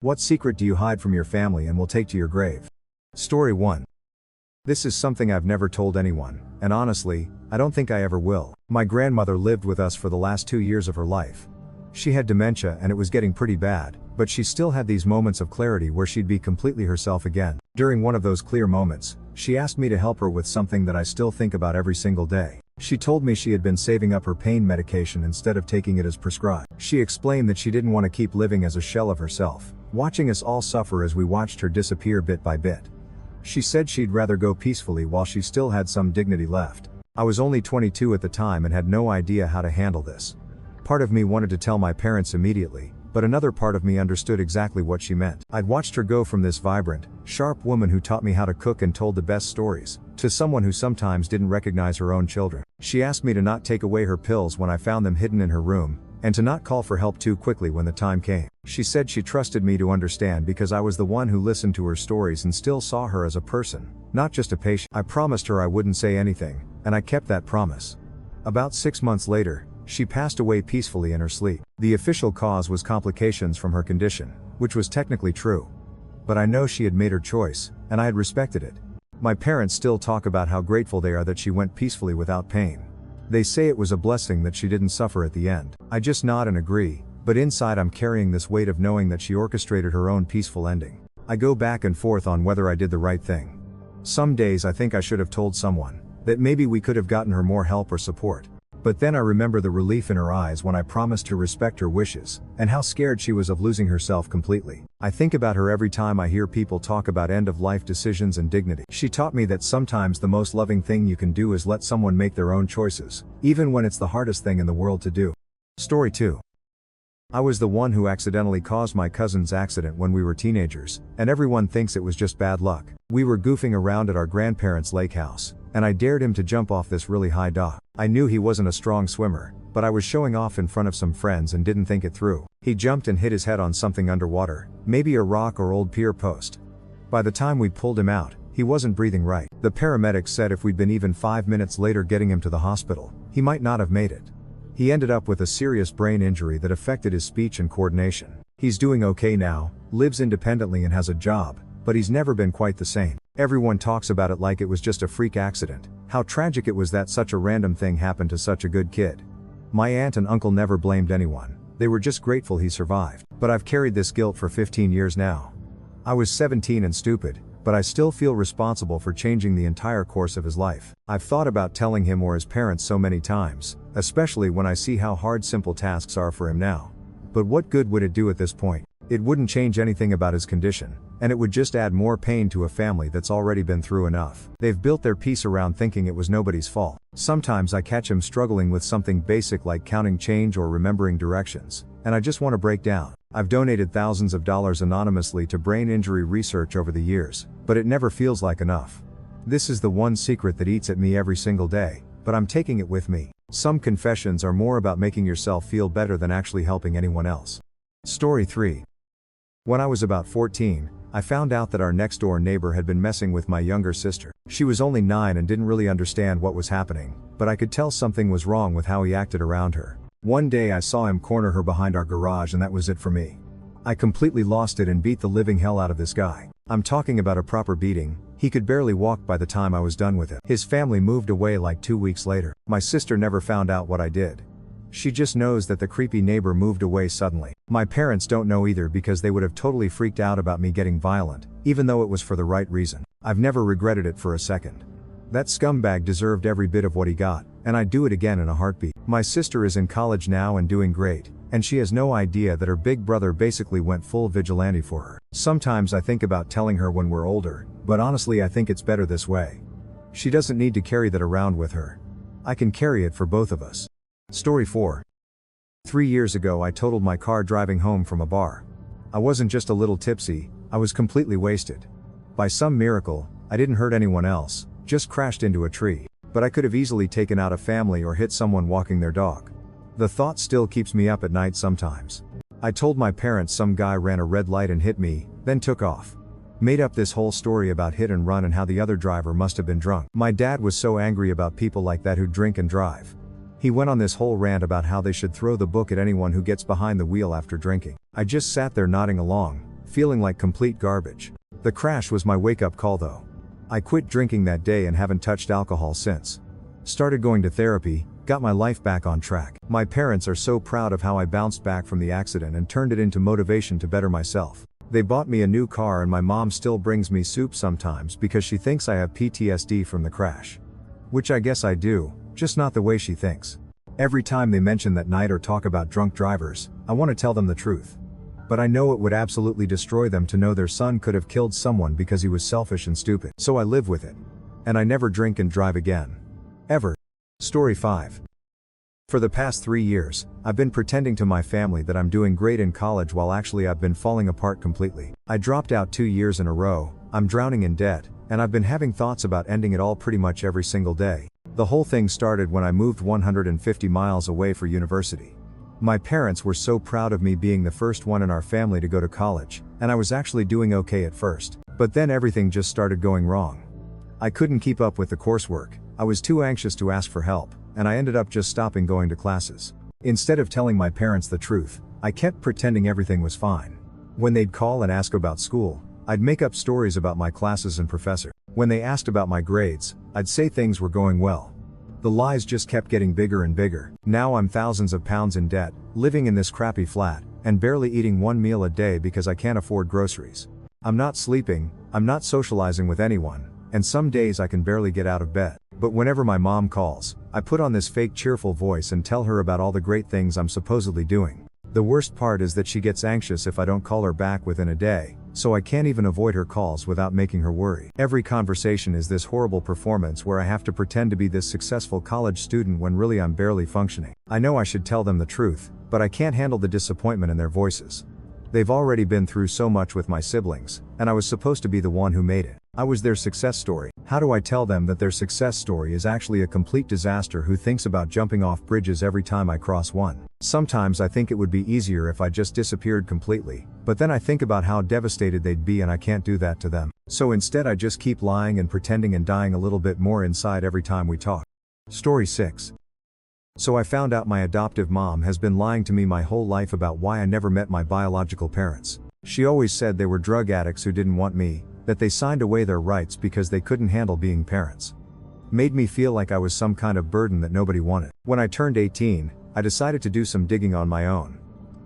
What secret do you hide from your family and will take to your grave? Story 1. This is something I've never told anyone, and honestly, I don't think I ever will. My grandmother lived with us for the last 2 years of her life. She had dementia and it was getting pretty bad, but she still had these moments of clarity where she'd be completely herself again. During one of those clear moments, she asked me to help her with something that I still think about every single day. She told me she had been saving up her pain medication instead of taking it as prescribed. She explained that she didn't want to keep living as a shell of herself, watching us all suffer as we watched her disappear bit by bit. She said she'd rather go peacefully while she still had some dignity left. I was only 22 at the time and had no idea how to handle this. Part of me wanted to tell my parents immediately, but another part of me understood exactly what she meant. I'd watched her go from this vibrant, sharp woman who taught me how to cook and told the best stories, to someone who sometimes didn't recognize her own children. She asked me to not take away her pills when I found them hidden in her room, and to not call for help too quickly when the time came. She said she trusted me to understand because I was the one who listened to her stories and still saw her as a person, not just a patient. I promised her I wouldn't say anything, and I kept that promise. About 6 months later, she passed away peacefully in her sleep. The official cause was complications from her condition, which was technically true. But I know she had made her choice, and I had respected it. My parents still talk about how grateful they are that she went peacefully without pain. They say it was a blessing that she didn't suffer at the end. I just nod and agree, but inside I'm carrying this weight of knowing that she orchestrated her own peaceful ending. I go back and forth on whether I did the right thing. Some days I think I should have told someone, that maybe we could have gotten her more help or support. But then I remember the relief in her eyes when I promised to respect her wishes, and how scared she was of losing herself completely. I think about her every time I hear people talk about end-of-life decisions and dignity. She taught me that sometimes the most loving thing you can do is let someone make their own choices, even when it's the hardest thing in the world to do. Story 2. I was the one who accidentally caused my cousin's accident when we were teenagers, and everyone thinks it was just bad luck. We were goofing around at our grandparents' lake house, and I dared him to jump off this really high dock. I knew he wasn't a strong swimmer, but I was showing off in front of some friends and didn't think it through. He jumped and hit his head on something underwater, maybe a rock or old pier post. By the time we pulled him out, he wasn't breathing right. The paramedics said if we'd been even 5 minutes later getting him to the hospital, he might not have made it. He ended up with a serious brain injury that affected his speech and coordination. He's doing okay now, lives independently and has a job, but he's never been quite the same. Everyone talks about it like it was just a freak accident, how tragic it was that such a random thing happened to such a good kid. My aunt and uncle never blamed anyone, they were just grateful he survived. But I've carried this guilt for 15 years now. I was 17 and stupid, but I still feel responsible for changing the entire course of his life. I've thought about telling him or his parents so many times, especially when I see how hard simple tasks are for him now. But what good would it do at this point? It wouldn't change anything about his condition, and it would just add more pain to a family that's already been through enough. They've built their peace around thinking it was nobody's fault. Sometimes I catch him struggling with something basic like counting change or remembering directions, and I just want to break down. I've donated thousands of dollars anonymously to brain injury research over the years, but it never feels like enough. This is the one secret that eats at me every single day, but I'm taking it with me. Some confessions are more about making yourself feel better than actually helping anyone else. Story 3. When I was about 14, I found out that our next-door neighbor had been messing with my younger sister. She was only 9 and didn't really understand what was happening, but I could tell something was wrong with how he acted around her. One day I saw him corner her behind our garage and that was it for me. I completely lost it and beat the living hell out of this guy. I'm talking about a proper beating. He could barely walk by the time I was done with it. His family moved away like 2 weeks later. My sister never found out what I did. She just knows that the creepy neighbor moved away suddenly. My parents don't know either because they would have totally freaked out about me getting violent, even though it was for the right reason. I've never regretted it for a second. That scumbag deserved every bit of what he got, and I'd do it again in a heartbeat. My sister is in college now and doing great, and she has no idea that her big brother basically went full vigilante for her. Sometimes I think about telling her when we're older, but honestly I think it's better this way. She doesn't need to carry that around with her. I can carry it for both of us. Story 4. 3 years ago I totaled my car driving home from a bar. I wasn't just a little tipsy, I was completely wasted. By some miracle, I didn't hurt anyone else, just crashed into a tree. But I could have easily taken out a family or hit someone walking their dog. The thought still keeps me up at night sometimes. I told my parents some guy ran a red light and hit me, then took off. Made up this whole story about hit and run and how the other driver must have been drunk. My dad was so angry about people like that who drink and drive. He went on this whole rant about how they should throw the book at anyone who gets behind the wheel after drinking. I just sat there nodding along, feeling like complete garbage. The crash was my wake-up call though. I quit drinking that day and haven't touched alcohol since. Started going to therapy, got my life back on track. My parents are so proud of how I bounced back from the accident and turned it into motivation to better myself. They bought me a new car and my mom still brings me soup sometimes because she thinks I have PTSD from the crash. Which I guess I do, just not the way she thinks. Every time they mention that night or talk about drunk drivers, I want to tell them the truth. But I know it would absolutely destroy them to know their son could have killed someone because he was selfish and stupid. So I live with it. And I never drink and drive again. Ever. Story 5. For the past 3 years, I've been pretending to my family that I'm doing great in college while actually I've been falling apart completely. I dropped out 2 years in a row, I'm drowning in debt, and I've been having thoughts about ending it all pretty much every single day. The whole thing started when I moved 150 miles away for university. My parents were so proud of me being the first one in our family to go to college, and I was actually doing okay at first. But then everything just started going wrong. I couldn't keep up with the coursework, I was too anxious to ask for help, and I ended up just stopping going to classes. Instead of telling my parents the truth, I kept pretending everything was fine. When they'd call and ask about school, I'd make up stories about my classes and professor. When they asked about my grades, I'd say things were going well. The lies just kept getting bigger and bigger. Now I'm thousands of pounds in debt, living in this crappy flat, and barely eating one meal a day because I can't afford groceries. I'm not sleeping, I'm not socializing with anyone, and some days I can barely get out of bed. But whenever my mom calls, I put on this fake cheerful voice and tell her about all the great things I'm supposedly doing. The worst part is that she gets anxious if I don't call her back within a day, so I can't even avoid her calls without making her worry. Every conversation is this horrible performance where I have to pretend to be this successful college student when really I'm barely functioning. I know I should tell them the truth, but I can't handle the disappointment in their voices. They've already been through so much with my siblings, and I was supposed to be the one who made it. I was their success story. How do I tell them that their success story is actually a complete disaster who thinks about jumping off bridges every time I cross one? Sometimes I think it would be easier if I just disappeared completely, but then I think about how devastated they'd be and I can't do that to them. So instead I just keep lying and pretending and dying a little bit more inside every time we talk. Story 6. So I found out my adoptive mom has been lying to me my whole life about why I never met my biological parents. She always said they were drug addicts who didn't want me, that they signed away their rights because they couldn't handle being parents. Made me feel like I was some kind of burden that nobody wanted. When I turned 18, I decided to do some digging on my own.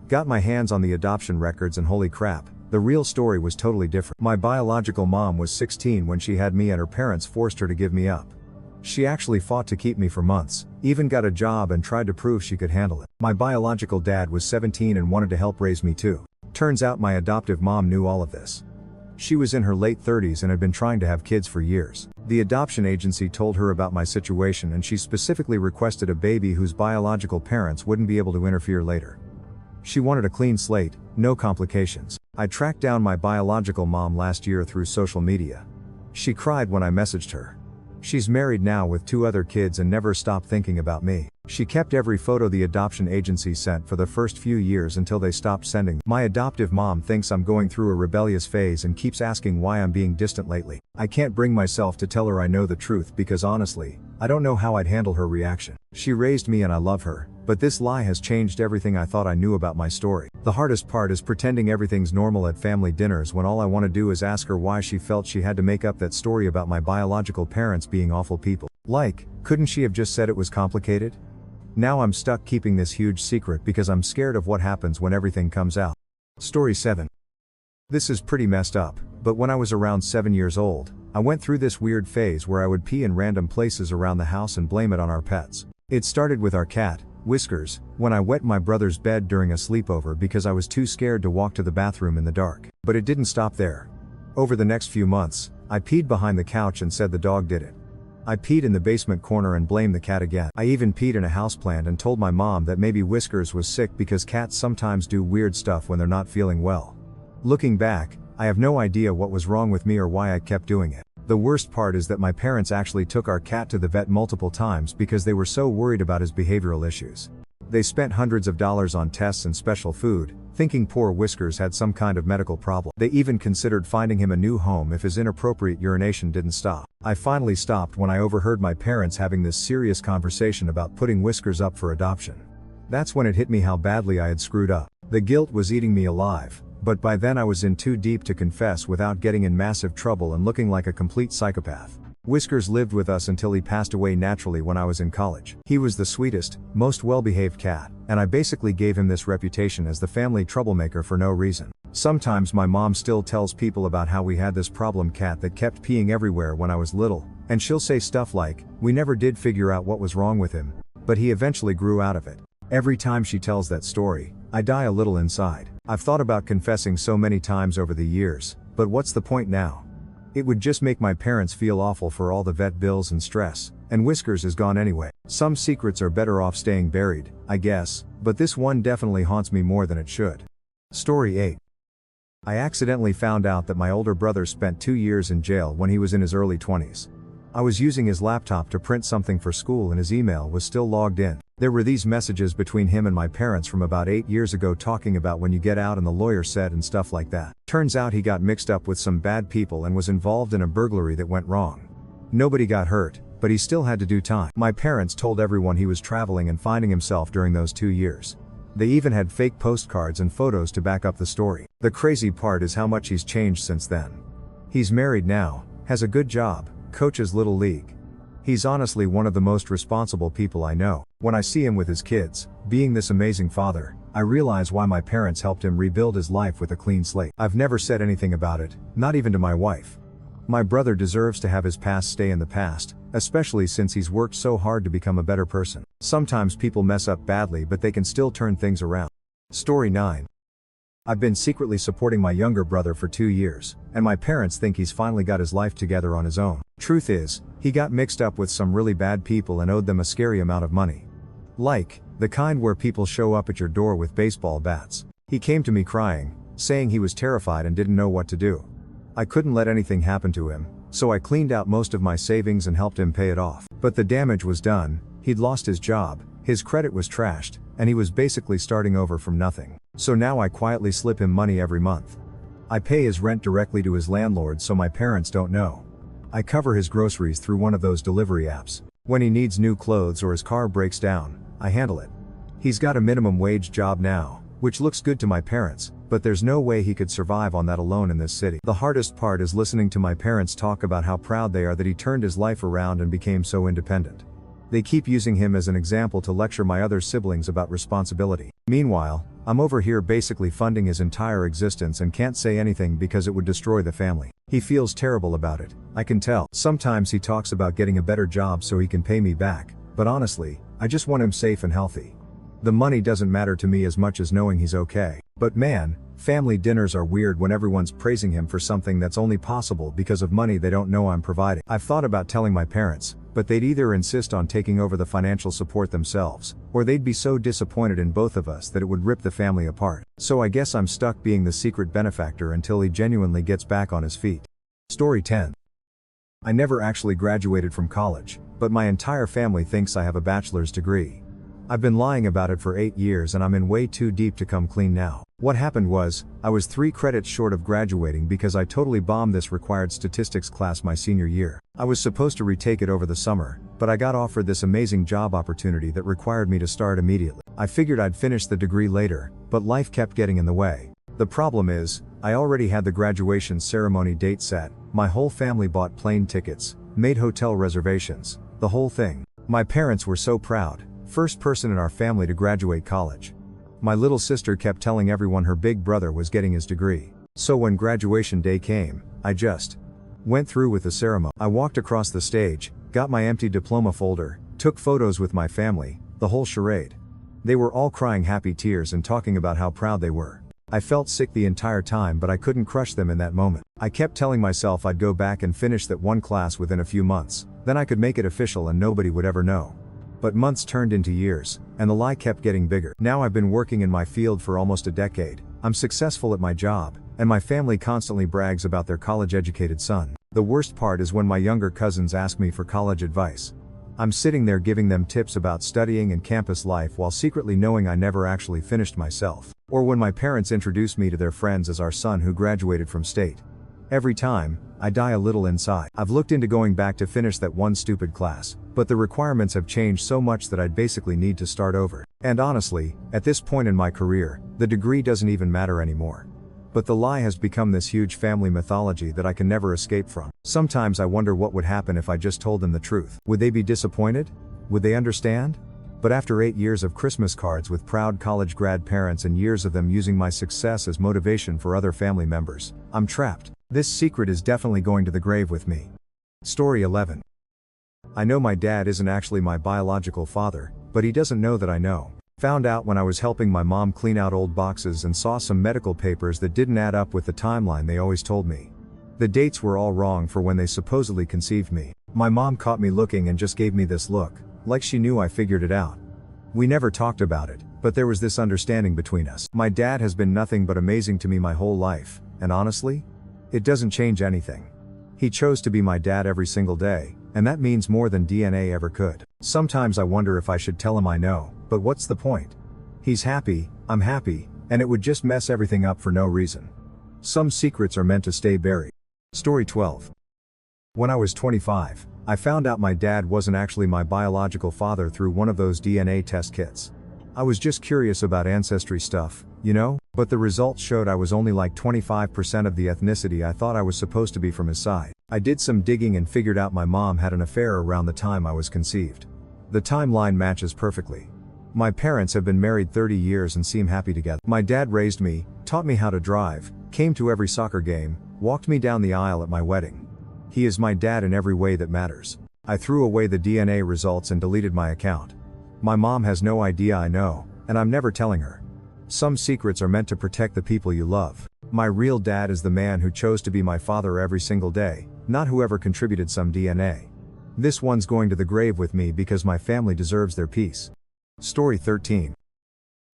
Got my hands on the adoption records and holy crap, the real story was totally different. My biological mom was 16 when she had me and her parents forced her to give me up. She actually fought to keep me for months, even got a job and tried to prove she could handle it. My biological dad was 17 and wanted to help raise me too. Turns out my adoptive mom knew all of this. She was in her late 30s and had been trying to have kids for years. The adoption agency told her about my situation and she specifically requested a baby whose biological parents wouldn't be able to interfere later. She wanted a clean slate, no complications. I tracked down my biological mom last year through social media. She cried when I messaged her. She's married now with 2 other kids and never stopped thinking about me. She kept every photo the adoption agency sent for the first few years until they stopped sending. My adoptive mom thinks I'm going through a rebellious phase and keeps asking why I'm being distant lately. I can't bring myself to tell her I know the truth because honestly, I don't know how I'd handle her reaction. She raised me and I love her, but this lie has changed everything I thought I knew about my story. The hardest part is pretending everything's normal at family dinners when all I want to do is ask her why she felt she had to make up that story about my biological parents being awful people. Like, couldn't she have just said it was complicated? Now I'm stuck keeping this huge secret because I'm scared of what happens when everything comes out. Story 7. This is pretty messed up, but when I was around 7 years old, I went through this weird phase where I would pee in random places around the house and blame it on our pets. It started with our cat, Whiskers, when I wet my brother's bed during a sleepover because I was too scared to walk to the bathroom in the dark. But it didn't stop there. Over the next few months, I peed behind the couch and said the dog did it. I peed in the basement corner and blamed the cat again. I even peed in a houseplant and told my mom that maybe Whiskers was sick because cats sometimes do weird stuff when they're not feeling well. Looking back, I have no idea what was wrong with me or why I kept doing it. The worst part is that my parents actually took our cat to the vet multiple times because they were so worried about his behavioral issues. They spent hundreds of dollars on tests and special food, thinking poor Whiskers had some kind of medical problem. They even considered finding him a new home if his inappropriate urination didn't stop. I finally stopped when I overheard my parents having this serious conversation about putting Whiskers up for adoption. That's when it hit me how badly I had screwed up. The guilt was eating me alive, But by then I was in too deep to confess without getting in massive trouble and looking like a complete psychopath. Whiskers lived with us until he passed away naturally when I was in college. He was the sweetest, most well-behaved cat, and I basically gave him this reputation as the family troublemaker for no reason. Sometimes my mom still tells people about how we had this problem cat that kept peeing everywhere when I was little, and she'll say stuff like, "We never did figure out what was wrong with him, but he eventually grew out of it." Every time she tells that story, I die a little inside. I've thought about confessing so many times over the years, but what's the point now? It would just make my parents feel awful for all the vet bills and stress, and Whiskers is gone anyway. Some secrets are better off staying buried, I guess, but this one definitely haunts me more than it should. Story 8. I accidentally found out that my older brother spent 2 years in jail when he was in his early 20s. I was using his laptop to print something for school and his email was still logged in. There were these messages between him and my parents from about 8 years ago talking about when you get out and the lawyer said and stuff like that. Turns out he got mixed up with some bad people and was involved in a burglary that went wrong. Nobody got hurt, but he still had to do time. My parents told everyone he was traveling and finding himself during those 2 years. They even had fake postcards and photos to back up the story. The crazy part is how much he's changed since then. He's married now, has a good job, coaches Little League. He's honestly one of the most responsible people I know. When I see him with his kids, being this amazing father, I realize why my parents helped him rebuild his life with a clean slate. I've never said anything about it, not even to my wife. My brother deserves to have his past stay in the past, especially since he's worked so hard to become a better person. Sometimes people mess up badly, but they can still turn things around. Story 9. I've been secretly supporting my younger brother for 2 years, and my parents think he's finally got his life together on his own. Truth is, he got mixed up with some really bad people and owed them a scary amount of money. Like, the kind where people show up at your door with baseball bats. He came to me crying, saying he was terrified and didn't know what to do. I couldn't let anything happen to him, so I cleaned out most of my savings and helped him pay it off. But the damage was done, he'd lost his job, his credit was trashed, and he was basically starting over from nothing. So now I quietly slip him money every month. I pay his rent directly to his landlord so my parents don't know. I cover his groceries through one of those delivery apps. When he needs new clothes or his car breaks down, I handle it. He's got a minimum wage job now, which looks good to my parents, but there's no way he could survive on that alone in this city. The hardest part is listening to my parents talk about how proud they are that he turned his life around and became so independent. They keep using him as an example to lecture my other siblings about responsibility. Meanwhile, I'm over here basically funding his entire existence and can't say anything because it would destroy the family. He feels terrible about it, I can tell. Sometimes he talks about getting a better job so he can pay me back, but honestly, I just want him safe and healthy. The money doesn't matter to me as much as knowing he's okay. But man, family dinners are weird when everyone's praising him for something that's only possible because of money they don't know I'm providing. I've thought about telling my parents, but they'd either insist on taking over the financial support themselves, or they'd be so disappointed in both of us that it would rip the family apart. So I guess I'm stuck being the secret benefactor until he genuinely gets back on his feet. Story 10. I never actually graduated from college, but my entire family thinks I have a bachelor's degree. I've been lying about it for 8 years and I'm in way too deep to come clean now. What happened was, I was 3 credits short of graduating because I totally bombed this required statistics class my senior year. I was supposed to retake it over the summer, but I got offered this amazing job opportunity that required me to start immediately. I figured I'd finish the degree later, but life kept getting in the way. The problem is, I already had the graduation ceremony date set, my whole family bought plane tickets, made hotel reservations, the whole thing. My parents were so proud, first person in our family to graduate college. My little sister kept telling everyone her big brother was getting his degree. So when graduation day came, I just went through with the ceremony. I walked across the stage, got my empty diploma folder, took photos with my family, the whole charade. They were all crying happy tears and talking about how proud they were. I felt sick the entire time, but I couldn't crush them in that moment. I kept telling myself I'd go back and finish that one class within a few months, then I could make it official and nobody would ever know. But months turned into years, and the lie kept getting bigger. Now I've been working in my field for almost a decade, I'm successful at my job, and my family constantly brags about their college-educated son. The worst part is when my younger cousins ask me for college advice. I'm sitting there giving them tips about studying and campus life while secretly knowing I never actually finished myself. Or when my parents introduce me to their friends as our son who graduated from state. Every time, I die a little inside. I've looked into going back to finish that one stupid class, but the requirements have changed so much that I'd basically need to start over. And honestly, at this point in my career, the degree doesn't even matter anymore. But the lie has become this huge family mythology that I can never escape from. Sometimes I wonder what would happen if I just told them the truth. Would they be disappointed? Would they understand? But after 8 years of Christmas cards with proud college grad parents and years of them using my success as motivation for other family members, I'm trapped. This secret is definitely going to the grave with me. Story 11. I know my dad isn't actually my biological father, but he doesn't know that I know. Found out when I was helping my mom clean out old boxes and saw some medical papers that didn't add up with the timeline they always told me. The dates were all wrong for when they supposedly conceived me. My mom caught me looking and just gave me this look, like she knew I figured it out. We never talked about it, but there was this understanding between us. My dad has been nothing but amazing to me my whole life, and honestly, it doesn't change anything. He chose to be my dad every single day, and that means more than DNA ever could. Sometimes I wonder if I should tell him I know, but what's the point? He's happy, I'm happy, and it would just mess everything up for no reason. Some secrets are meant to stay buried. Story 12. When I was 25, I found out my dad wasn't actually my biological father through one of those DNA test kits. I was just curious about ancestry stuff, you know, but the results showed I was only like 25% of the ethnicity I thought I was supposed to be from his side. I did some digging and figured out my mom had an affair around the time I was conceived. The timeline matches perfectly. My parents have been married 30 years and seem happy together. My dad raised me, taught me how to drive, came to every soccer game, walked me down the aisle at my wedding. He is my dad in every way that matters. I threw away the DNA results and deleted my account. My mom has no idea I know, and I'm never telling her. Some secrets are meant to protect the people you love. My real dad is the man who chose to be my father every single day, not whoever contributed some DNA. This one's going to the grave with me because my family deserves their peace. Story 13.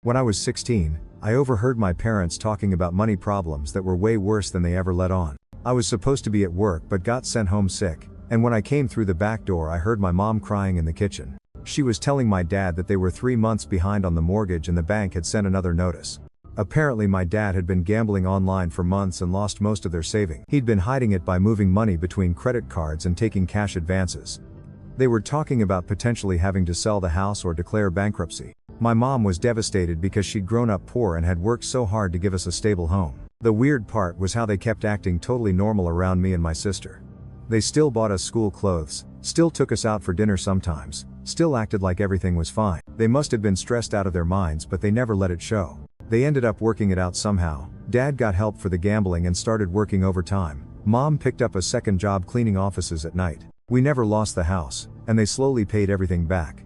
When I was 16, I overheard my parents talking about money problems that were way worse than they ever let on. I was supposed to be at work but got sent home sick, and when I came through the back door I heard my mom crying in the kitchen. She was telling my dad that they were 3 months behind on the mortgage and the bank had sent another notice. Apparently my dad had been gambling online for months and lost most of their savings. He'd been hiding it by moving money between credit cards and taking cash advances. They were talking about potentially having to sell the house or declare bankruptcy. My mom was devastated because she'd grown up poor and had worked so hard to give us a stable home. The weird part was how they kept acting totally normal around me and my sister. They still bought us school clothes, still took us out for dinner sometimes, still acted like everything was fine. They must have been stressed out of their minds, but they never let it show. They ended up working it out somehow. Dad got help for the gambling and started working overtime. Mom picked up a second job cleaning offices at night. We never lost the house, and they slowly paid everything back.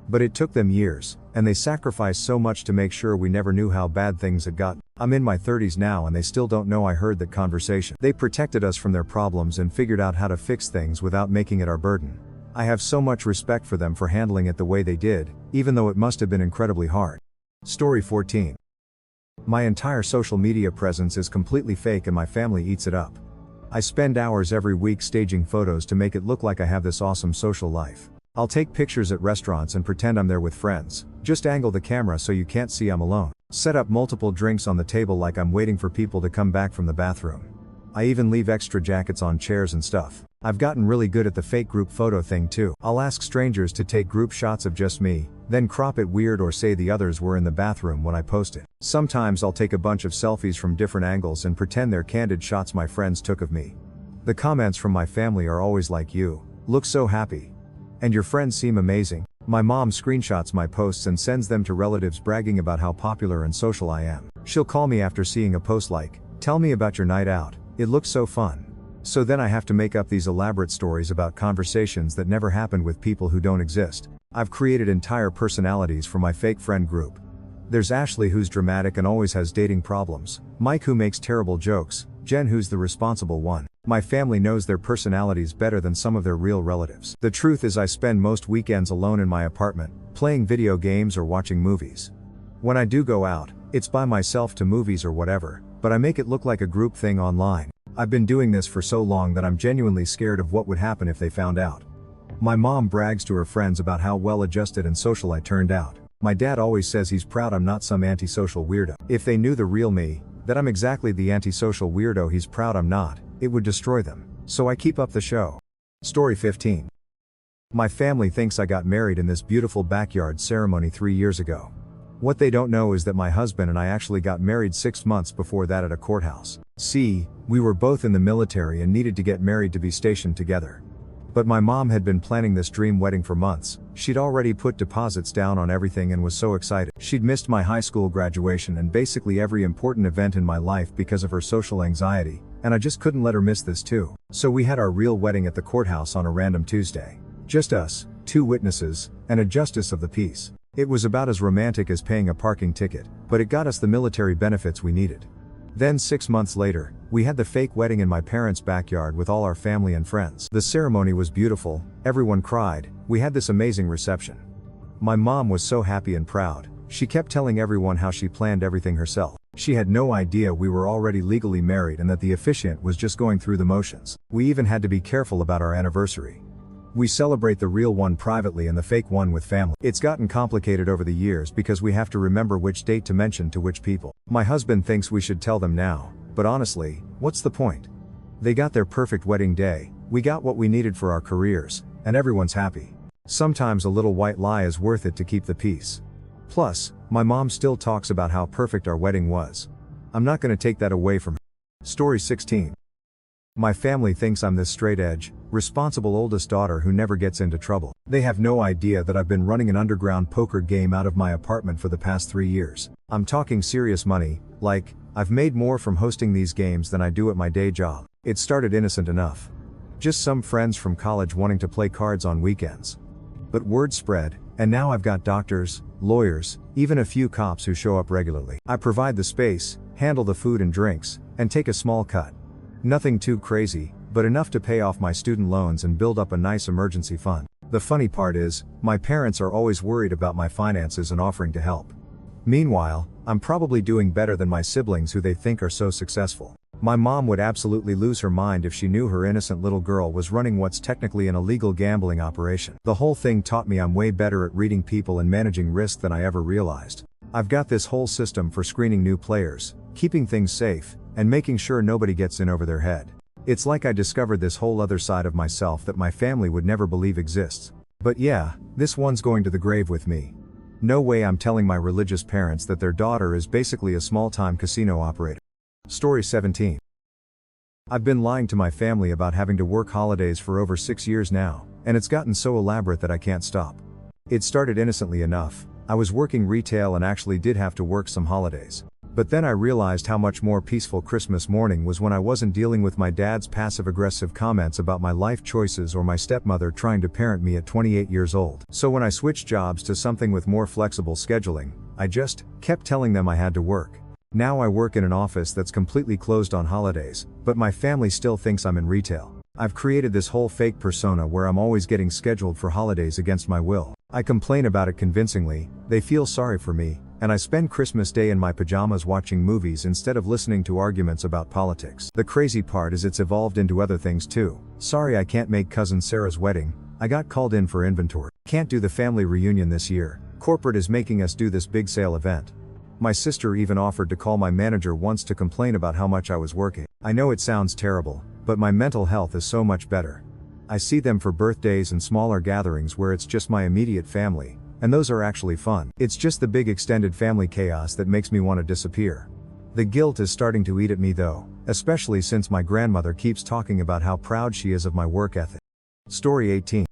But it took them years, and they sacrificed so much to make sure we never knew how bad things had gotten. I'm in my 30s now and they still don't know I heard that conversation. They protected us from their problems and figured out how to fix things without making it our burden. I have so much respect for them for handling it the way they did, even though it must have been incredibly hard. Story 14. My entire social media presence is completely fake and my family eats it up. I spend hours every week staging photos to make it look like I have this awesome social life. I'll take pictures at restaurants and pretend I'm there with friends. Just angle the camera so you can't see I'm alone. Set up multiple drinks on the table like I'm waiting for people to come back from the bathroom. I even leave extra jackets on chairs and stuff. I've gotten really good at the fake group photo thing too. I'll ask strangers to take group shots of just me, then crop it weird or say the others were in the bathroom when I post it. Sometimes I'll take a bunch of selfies from different angles and pretend they're candid shots my friends took of me. The comments from my family are always like, "You look so happy. And your friends seem amazing." My mom screenshots my posts and sends them to relatives bragging about how popular and social I am. She'll call me after seeing a post like, "Tell me about your night out. It looks so fun." So then I have to make up these elaborate stories about conversations that never happened with people who don't exist. I've created entire personalities for my fake friend group. There's Ashley, who's dramatic and always has dating problems, Mike, who makes terrible jokes, Jen, who's the responsible one. My family knows their personalities better than some of their real relatives. The truth is I spend most weekends alone in my apartment, playing video games or watching movies. When I do go out, it's by myself to movies or whatever, but I make it look like a group thing online. I've been doing this for so long that I'm genuinely scared of what would happen if they found out. My mom brags to her friends about how well-adjusted and social I turned out. My dad always says he's proud I'm not some antisocial weirdo. If they knew the real me, that I'm exactly the antisocial weirdo he's proud I'm not, it would destroy them. So I keep up the show. Story 15. My family thinks I got married in this beautiful backyard ceremony 3 years ago. What they don't know is that my husband and I actually got married 6 months before that at a courthouse. See, we were both in the military and needed to get married to be stationed together. But my mom had been planning this dream wedding for months. She'd already put deposits down on everything and was so excited. She'd missed my high school graduation and basically every important event in my life because of her social anxiety, and I just couldn't let her miss this too. So we had our real wedding at the courthouse on a random Tuesday. Just us, 2 witnesses, and a justice of the peace. It was about as romantic as paying a parking ticket, but it got us the military benefits we needed. Then 6 months later, we had the fake wedding in my parents' backyard with all our family and friends. The ceremony was beautiful, everyone cried, we had this amazing reception. My mom was so happy and proud, she kept telling everyone how she planned everything herself. She had no idea we were already legally married and that the officiant was just going through the motions. We even had to be careful about our anniversary. We celebrate the real one privately and the fake one with family. It's gotten complicated over the years because we have to remember which date to mention to which people. My husband thinks we should tell them now, but honestly, what's the point? They got their perfect wedding day, we got what we needed for our careers, and everyone's happy. Sometimes a little white lie is worth it to keep the peace. Plus, my mom still talks about how perfect our wedding was. I'm not gonna take that away from her. Story 16. My family thinks I'm this straight-edge, responsible oldest daughter who never gets into trouble. They have no idea that I've been running an underground poker game out of my apartment for the past 3 years. I'm talking serious money, like, I've made more from hosting these games than I do at my day job. It started innocent enough. Just some friends from college wanting to play cards on weekends. But word spread, and now I've got doctors, lawyers, even a few cops who show up regularly. I provide the space, handle the food and drinks, and take a small cut. Nothing too crazy, but enough to pay off my student loans and build up a nice emergency fund. The funny part is, my parents are always worried about my finances and offering to help. Meanwhile, I'm probably doing better than my siblings who they think are so successful. My mom would absolutely lose her mind if she knew her innocent little girl was running what's technically an illegal gambling operation. The whole thing taught me I'm way better at reading people and managing risk than I ever realized. I've got this whole system for screening new players, keeping things safe, and making sure nobody gets in over their head. It's like I discovered this whole other side of myself that my family would never believe exists. But yeah, this one's going to the grave with me. No way I'm telling my religious parents that their daughter is basically a small-time casino operator. Story 17. I've been lying to my family about having to work holidays for over 6 years now, and it's gotten so elaborate that I can't stop. It started innocently enough. I was working retail and actually did have to work some holidays. But then I realized how much more peaceful Christmas morning was when I wasn't dealing with my dad's passive-aggressive comments about my life choices or my stepmother trying to parent me at 28 years old. So when I switched jobs to something with more flexible scheduling, I just kept telling them I had to work. Now I work in an office that's completely closed on holidays, but my family still thinks I'm in retail. I've created this whole fake persona where I'm always getting scheduled for holidays against my will. I complain about it convincingly, they feel sorry for me, and I spend Christmas Day in my pajamas watching movies instead of listening to arguments about politics. The crazy part is it's evolved into other things too. Sorry I can't make cousin Sarah's wedding, I got called in for inventory. Can't do the family reunion this year, corporate is making us do this big sale event. My sister even offered to call my manager once to complain about how much I was working. I know it sounds terrible, but my mental health is so much better. I see them for birthdays and smaller gatherings where it's just my immediate family, and those are actually fun. It's just the big extended family chaos that makes me want to disappear. The guilt is starting to eat at me though, especially since my grandmother keeps talking about how proud she is of my work ethic. Story 18.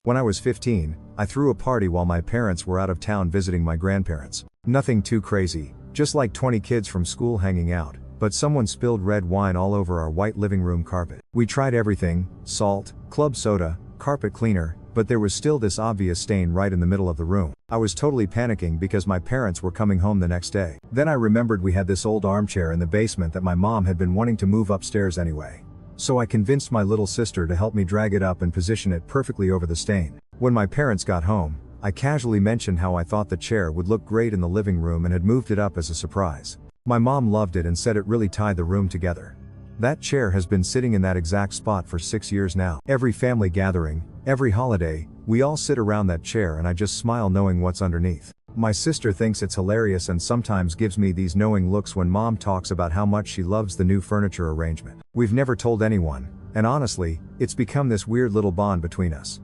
When I was 15, I threw a party while my parents were out of town visiting my grandparents. Nothing too crazy, just like 20 kids from school hanging out, but someone spilled red wine all over our white living room carpet. We tried everything, salt, club soda, carpet cleaner, but there was still this obvious stain right in the middle of the room. I was totally panicking because my parents were coming home the next day. Then I remembered we had this old armchair in the basement that my mom had been wanting to move upstairs anyway. So I convinced my little sister to help me drag it up and position it perfectly over the stain. When my parents got home, I casually mentioned how I thought the chair would look great in the living room and had moved it up as a surprise. My mom loved it and said it really tied the room together. That chair has been sitting in that exact spot for 6 years now. Every family gathering, every holiday, we all sit around that chair and I just smile knowing what's underneath. My sister thinks it's hilarious and sometimes gives me these knowing looks when mom talks about how much she loves the new furniture arrangement. We've never told anyone, and honestly, it's become this weird little bond between us.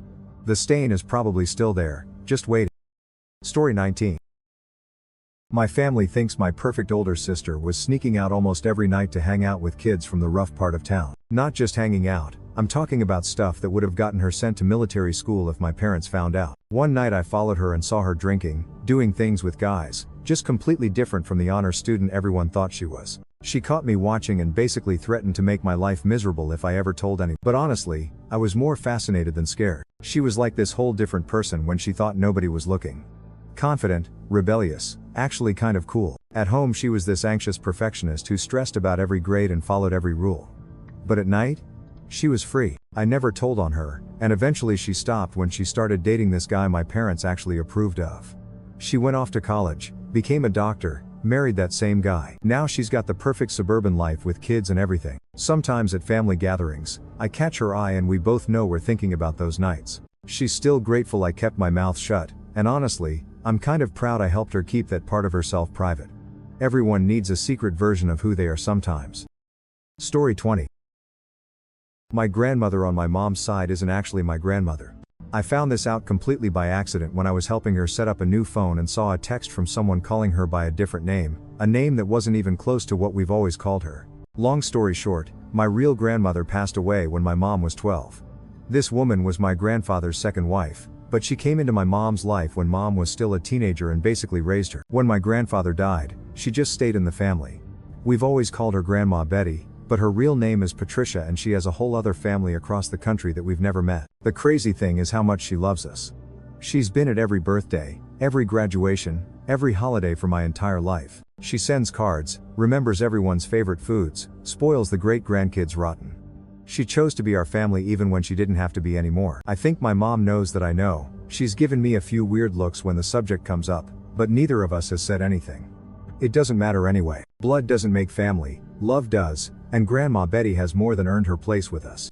The stain is probably still there, just waiting. Story 19. My family thinks my perfect older sister was sneaking out almost every night to hang out with kids from the rough part of town. Not just hanging out, I'm talking about stuff that would have gotten her sent to military school if my parents found out. One night I followed her and saw her drinking, doing things with guys, just completely different from the honor student everyone thought she was. She caught me watching and basically threatened to make my life miserable if I ever told anyone. But honestly, I was more fascinated than scared. She was like this whole different person when she thought nobody was looking. Confident, rebellious, actually kind of cool. At home she was this anxious perfectionist who stressed about every grade and followed every rule. But at night, she was free. I never told on her, and eventually she stopped when she started dating this guy my parents actually approved of. She went off to college, became a doctor, married that same guy. Now she's got the perfect suburban life with kids and everything. Sometimes at family gatherings, I catch her eye and we both know we're thinking about those nights. She's still grateful I kept my mouth shut, and honestly, I'm kind of proud I helped her keep that part of herself private. Everyone needs a secret version of who they are sometimes. Story 20. My grandmother on my mom's side isn't actually my grandmother. I found this out completely by accident when I was helping her set up a new phone and saw a text from someone calling her by a different name, a name that wasn't even close to what we've always called her. Long story short, my real grandmother passed away when my mom was 12. This woman was my grandfather's second wife, but she came into my mom's life when mom was still a teenager and basically raised her. When my grandfather died, she just stayed in the family. We've always called her Grandma Betty, but her real name is Patricia and she has a whole other family across the country that we've never met. The crazy thing is how much she loves us. She's been at every birthday, every graduation, every holiday for my entire life. She sends cards, remembers everyone's favorite foods, spoils the great-grandkids rotten. She chose to be our family even when she didn't have to be anymore. I think my mom knows that I know. She's given me a few weird looks when the subject comes up, but neither of us has said anything. It doesn't matter anyway. Blood doesn't make family, love does, and Grandma Betty has more than earned her place with us.